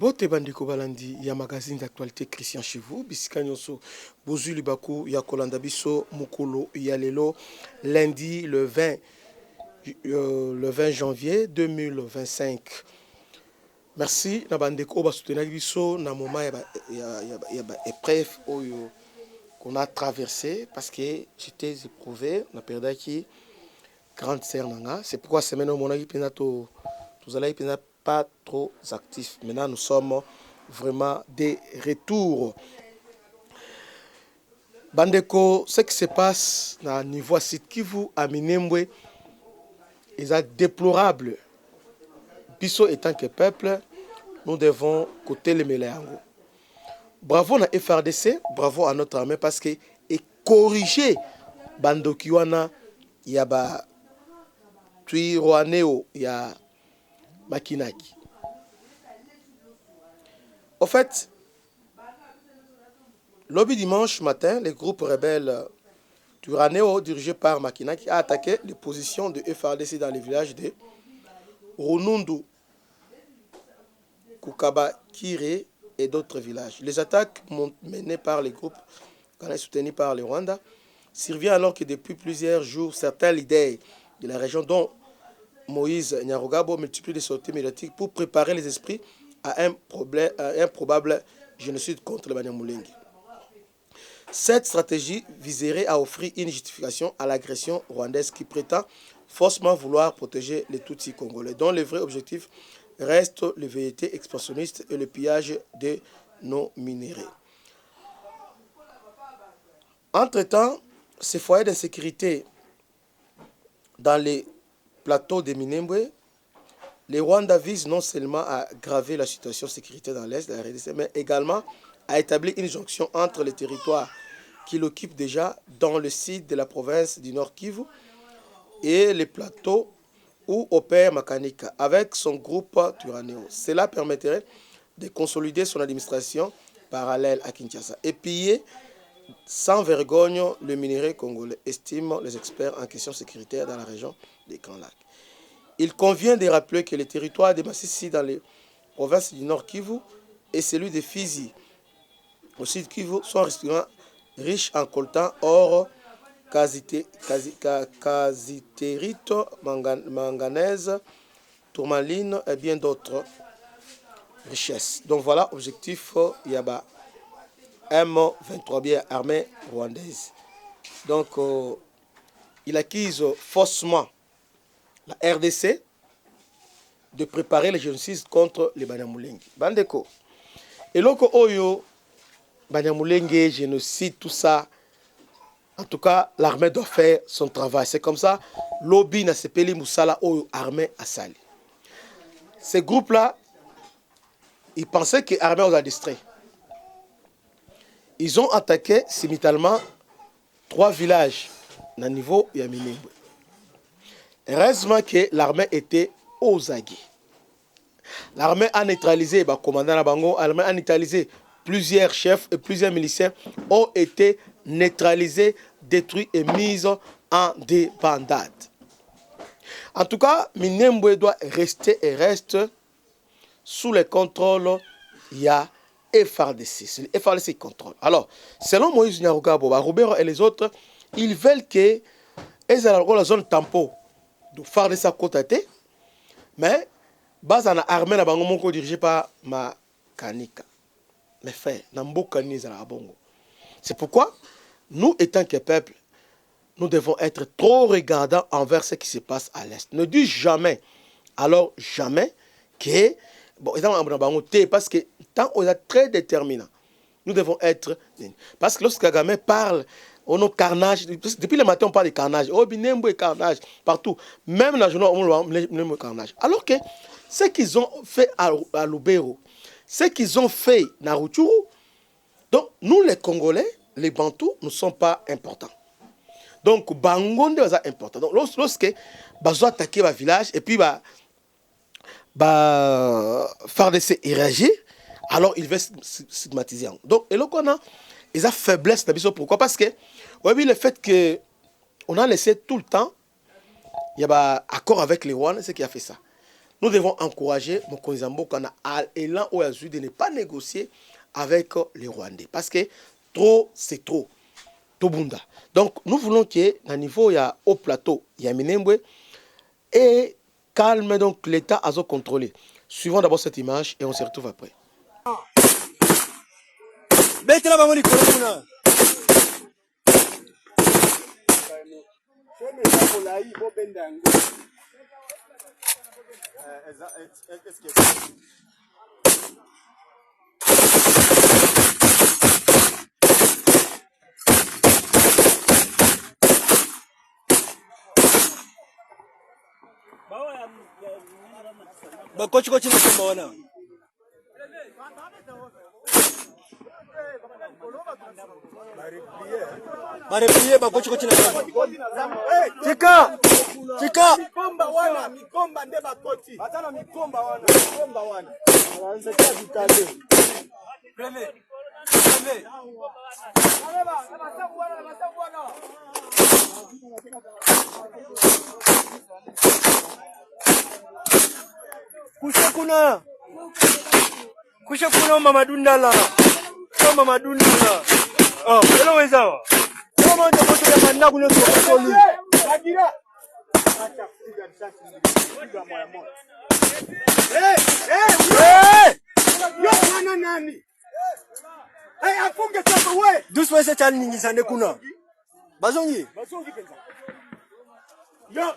Bote bandeko balandi ya magazine d'actualité Christian chez vous bisika nyonso bozuli baku ya kolanda biso mukolo ya lelo lundi le 20 janvier 2025. Merci na bandeko ba soutenir biso na moment ya ba épreuve oyo qu'on a traversé parce que j'étais éprouvé na perda qui grande sœur nanga, c'est pourquoi semaine au monaki penato tous allez pena pas trop actifs. Maintenant, nous sommes vraiment des retours. Bandeko, ce qui se passe dans le niveau site Kivu à Minembwe est déplorable. Biso étant que peuple, nous devons côté les Méléango. Bravo à FRDC, bravo à notre armée parce que et corriger Bandokiwana, il y a ba Tuiroaneo, il y a Makinaki. En fait, lobby dimanche matin, le groupe rebelle Turaneo, dirigé par Makinaki, a attaqué les positions de FRDC dans les villages de Runundu, Kukaba, Kire et d'autres villages. Les attaques menées par les groupes soutenus par le Rwanda surviennent alors que depuis plusieurs jours, certains leaders de la région, dont Moïse Nyarugabo, multiplient les sorties médiatiques pour préparer les esprits à un probable génocide contre le Banyamulenge. Cette stratégie viserait à offrir une justification à l'agression rwandaise qui prétend faussement vouloir protéger les Tutsis congolais, dont le vrai objectif reste le vérité expansionniste et le pillage de nos minéraux. Entre-temps, ces foyers d'insécurité dans les plateaux de Minembwe, les Rwandais visent non seulement à aggraver la situation sécuritaire dans l'Est de la RDC, mais également à établir une jonction entre les territoires qu'il occupe déjà dans le sud de la province du Nord Kivu et les plateaux où opère Makanika avec son groupe Turaneo. Cela permettrait de consolider son administration parallèle à Kinshasa et piller sans vergogne le minerai congolais, estiment les experts en questions sécuritaires dans la région des Grands Lacs. Il convient de rappeler que les territoires de Massissi dans les provinces du Nord Kivu et celui de Fizi au Sud Kivu sont restaurants riches en coltan, or, casitérite, manganèse, tourmaline et bien d'autres richesses. Donc voilà, objectif Yaba M23 bien armée rwandaise. Donc il accuse faussement la RDC de préparer le génocide contre les Banyamulenge. Bandeko. Et loko oyo Banyamulenge, génocide, tout ça. En tout cas, l'armée doit faire son travail. C'est comme ça. Lobby na sepeli musala oyo armée a sali. Ces groupes-là, ils pensaient que l'armée les a distraits. Ils ont attaqué simultanément 3 villages au niveau de Minembwe. Heureusement que l'armée était aux aguets. L'armée a neutralisé, le commandant Nabango, l'armée a neutralisé plusieurs chefs et plusieurs miliciens ont été neutralisés, détruits et mis en débandade. En tout cas, Minembwe doit rester et reste sous le contrôle. Il y a FRDC. Le FRDC contrôle. Alors, selon Moïse Nyarugabo, Robert et les autres, ils veulent que la zone tampon de faire de sa côté, mais base en armée na bango moko dirigé par Makanika. Mais frère, c'est pourquoi nous, étant que peuple, nous devons être trop regardants envers ce qui se passe à l'Est. Ne dis jamais, alors jamais, que bon, parce que tant on est très déterminant, nous devons être. Parce que lorsque Kagame parle, on a carnage. Depuis le matin, on parle de carnage. Oh, Binembo et carnage, partout. Même dans la journée, on parle carnage. Alors que ce qu'ils ont fait à Lubero, ce qu'ils ont fait à Rutshuru, donc nous, les Congolais, les Bantous, ne sont pas importants. Donc, Bangonde est important. Donc, lorsque Bazo attaqué le village, et puis, FARDC réagit, alors il veut stigmatiser. Donc, et là, on a une faiblesse. Pourquoi? Parce que, oui, le fait qu'on a laissé tout le temps, il y a un accord avec les Rwandais, c'est qui a fait ça. nous devons encourager Mokonzamboka à l'élan ou à de ne pas négocier avec les Rwandais. Parce que trop, c'est trop. Tobunda. Donc, nous voulons que, à niveau, il y a au plateau, il y a Minembwe, et calme donc l'État à contrôler. Suivons d'abord cette image et on se retrouve après. Bakochi kochi na komba wana. Bareplier bakochi kochi na komba. Chika! Chika! Mikomba wana, mikomba nde bakoti. Batana mikomba wana, mikomba wana. Anaanza kia vitale. Preve. Preve. Kushakuna. Kushakuna mama dundala. Mama dundala. Oh, hello wezawa. Kama ndio moto ya manda kuno sokoni. Bagira. Acha kupiga risasi kupiga moya moya. Yo mwana nani? Afunge sasa wewe. Doucement c'est chani nyingi sana kuna. Bazongi. Bazongi penza.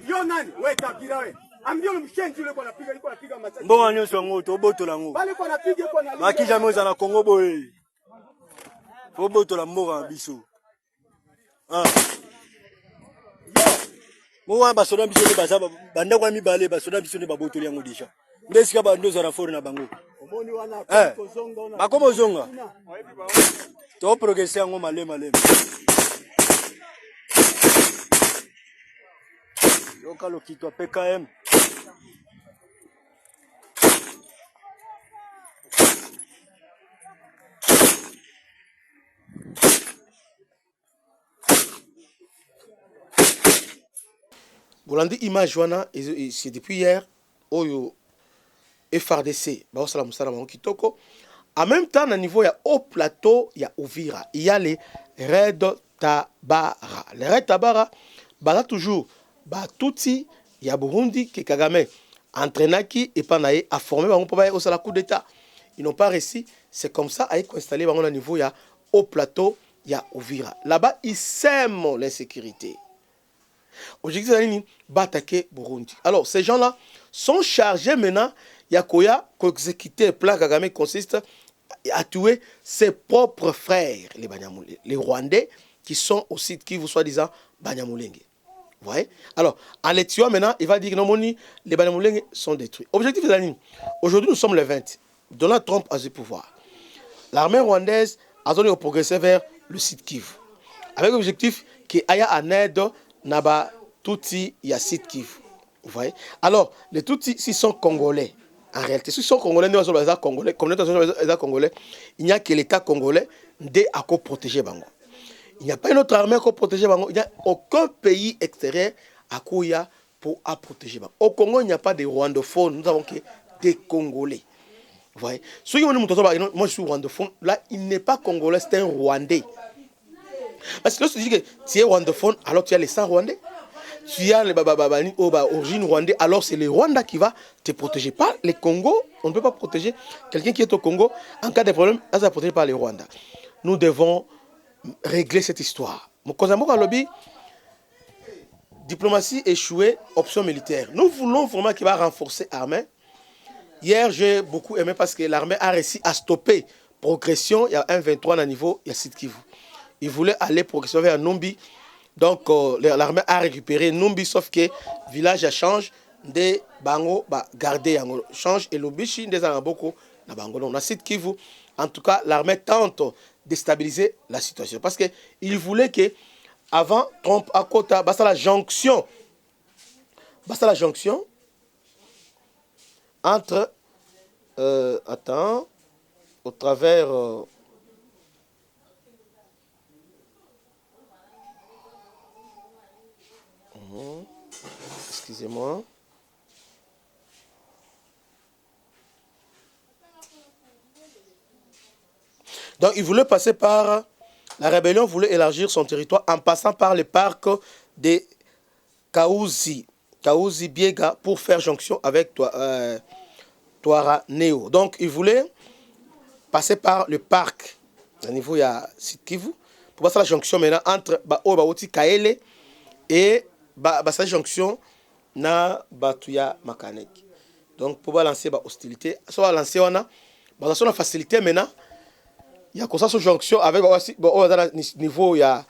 Yo nani? Wewe Kabila wewe. Ambio mshenzi yule kwa anapiga machaji. Mbona nyoswa ngoto oboto la ngo. Bale kwa anapiga kwa na. Makija moza na Kongo boy. Oboto la mboga biso. Ah. Mwa basoda biso ne bazaba banda kwa mibale basoda biso ne baboto yango disha. Ndesika bando za rafori na bango. Omoni wana kozonga ona. Bakomo zonga. To progresser yango malema malema. Lokalo kitwa PKM. Bolandi image wana c'est depuis hier oyo FRDC ba osala musala bango kitoko. En même temps na niveau ya haut plateau ya Uvira, il y a les Red Tabara. Les Red Tabara bala toujours ba tuti ya Burundi que Kagame entraînaki et panaye a formé bango pour ba osala coup d'état. Ils n'ont pas réussi, c'est comme ça a installé bango na niveau ya haut plateau ya Uvira. Là-bas, ils sèment l'insécurité. Objectif c'est d'attaquer Burundi. Alors, ces gens-là sont chargés maintenant. Yakoya, qu'exécuter le plan Kagame consiste à tuer ses propres frères, les Banyamulenge, les Rwandais, qui sont aussi, qui vous soi-disant, Banyamulenge. Vous voyez? Alors, en les tuant maintenant, il va dire que non, les Banyamulenge sont détruits. Objectif c'est aujourd'hui, nous sommes le 20. Donald Trump a du pouvoir. L'armée rwandaise a donné au progresser vers le site Kivu. Avec l'objectif qu'il y ait en aide Naba Tutsi Yassit Kivu. Vous voyez? Alors, les Tutsis, s'ils sont congolais, en réalité, s'ils sont congolais, nous sommes les congolais, comme les congolais, il n'y a que l'État congolais de à protéger Bango. Il n'y a pas une autre armée pour protéger Bango. Il n'y a aucun pays extérieur à Kouya pour protéger Bango. Au Congo, il n'y a pas de rwandophones, nous avons que des Congolais. Vous voyez? Ceux qui moi je suis rwandophone, là, il n'est pas congolais, c'est un Rwandais. Parce que lorsque tu dis que tu es rwandophone, alors tu as les 100 Rwandais. Tu as les origine rwandais, alors c'est le Rwanda qui va te protéger. Pas les Congo, on ne peut pas protéger quelqu'un qui est au Congo. En cas de problème, ça va protéger par les Rwandais. Nous devons régler cette histoire. Mon lobby, diplomatie échouée, option militaire. Nous voulons vraiment qu'il va renforcer l'armée. Hier, j'ai beaucoup aimé parce que l'armée a réussi à stopper progression. Il y a un 23 à niveau, il y a Sud Kivu. Il voulait aller progression vers Numbi. Donc, l'armée a récupéré Numbi, sauf que le village a changé. De Bango, garder Yango. Change et l'obichi des Araboko, na Bango. Donc, na Sud Kivu. En tout cas, l'armée tente de déstabiliser la situation. Parce qu'il voulait que, avant, Trump à Kota, basta la jonction entre, au travers, excusez-moi. Donc il voulait passer par... La rébellion voulait élargir son territoire en passant par le parc de Kaouzi Biega pour faire jonction avec Twaranéo. Donc il voulait passer par le parc. Au niveau, il y a Sud-Kivu. Pour passer la jonction maintenant entre Baoti Kaele et cette jonction na Batuya Makanek. Donc pour lancer la hostilité, soit lancer on a la facilité maintenant. Il y a comme ça cette jonction avec niveau il y a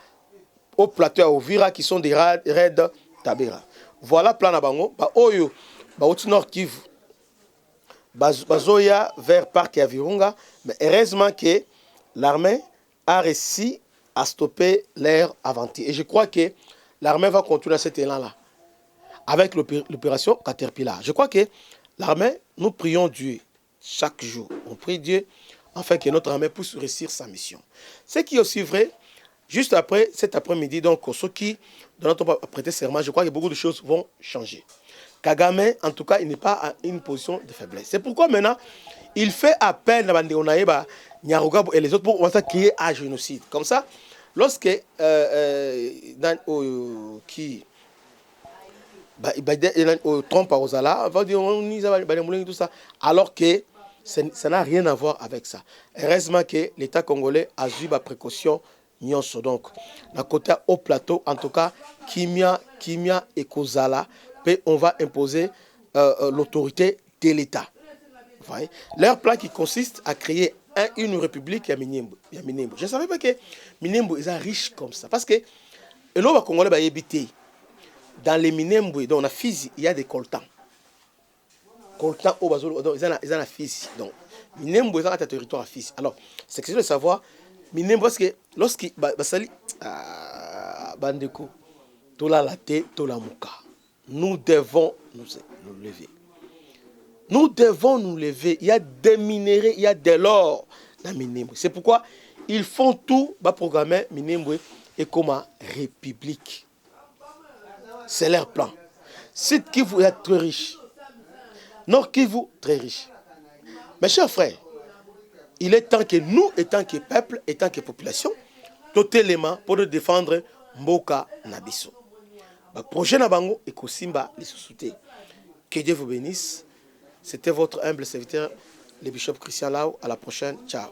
au plateau à Ovira qui sont des raids Tabera. Voilà plan na bango ba oyo ba oti Nord Kivu. Bazoya vers parc ya Virunga, mais heureusement que l'armée a réussi à stopper leur aventure. Et je crois que l'armée va continuer cet élan-là avec l'opération Caterpillar. Je crois que l'armée, nous prions Dieu chaque jour. On prie Dieu afin que notre armée puisse réussir sa mission. Ce qui est aussi vrai, juste après cet après-midi, donc ceux qui n'ont pas prêté serment, je crois que beaucoup de choses vont changer. Kagame, en tout cas, il n'est pas à une position de faiblesse. C'est pourquoi maintenant, il fait appel à Nyaruga et les autres pour commencer à créer un génocide. Comme ça, lorsque Trump aux Ala, va dire tout ça, alors que ça n'a rien à voir avec ça. Heureusement que l'État congolais a eu la précaution. Donc, la côté au plateau, en tout cas, Kimia et Kozala, on va imposer l'autorité de l'État. Leur plan qui consiste à créer une république à Minembwe. Je ne savais pas que Minembwe est riche comme ça. Parce que l'État congolais va habiter. Dans les Minembwe, dans la Fizi, il y a des coltans. Coltans, ils ont la Fizi. Donc, Minembwe est un territoire à Fizi. Alors, c'est que je veux savoir, Minembwe, parce que lorsqu'il Bandeko, Tola Late, Tola Muka, nous devons nous lever. Nous devons nous lever. Il y a des minéraux, il y a de l'or dans Minembwe. C'est pourquoi ils font tout pour programmer Minembwe et comme république. C'est leur plan. Sud Kivu est très riche. Nord Kivu, très riche. Mes chers frères, il est temps que nous, étant que peuple, étant que population, tout élément pour nous défendre Mboka Nabiso. Le projet Nabango et Kosimba les sous-soutés. Que Dieu vous bénisse. C'était votre humble serviteur, le bishop Christian Lau. À la prochaine. Ciao.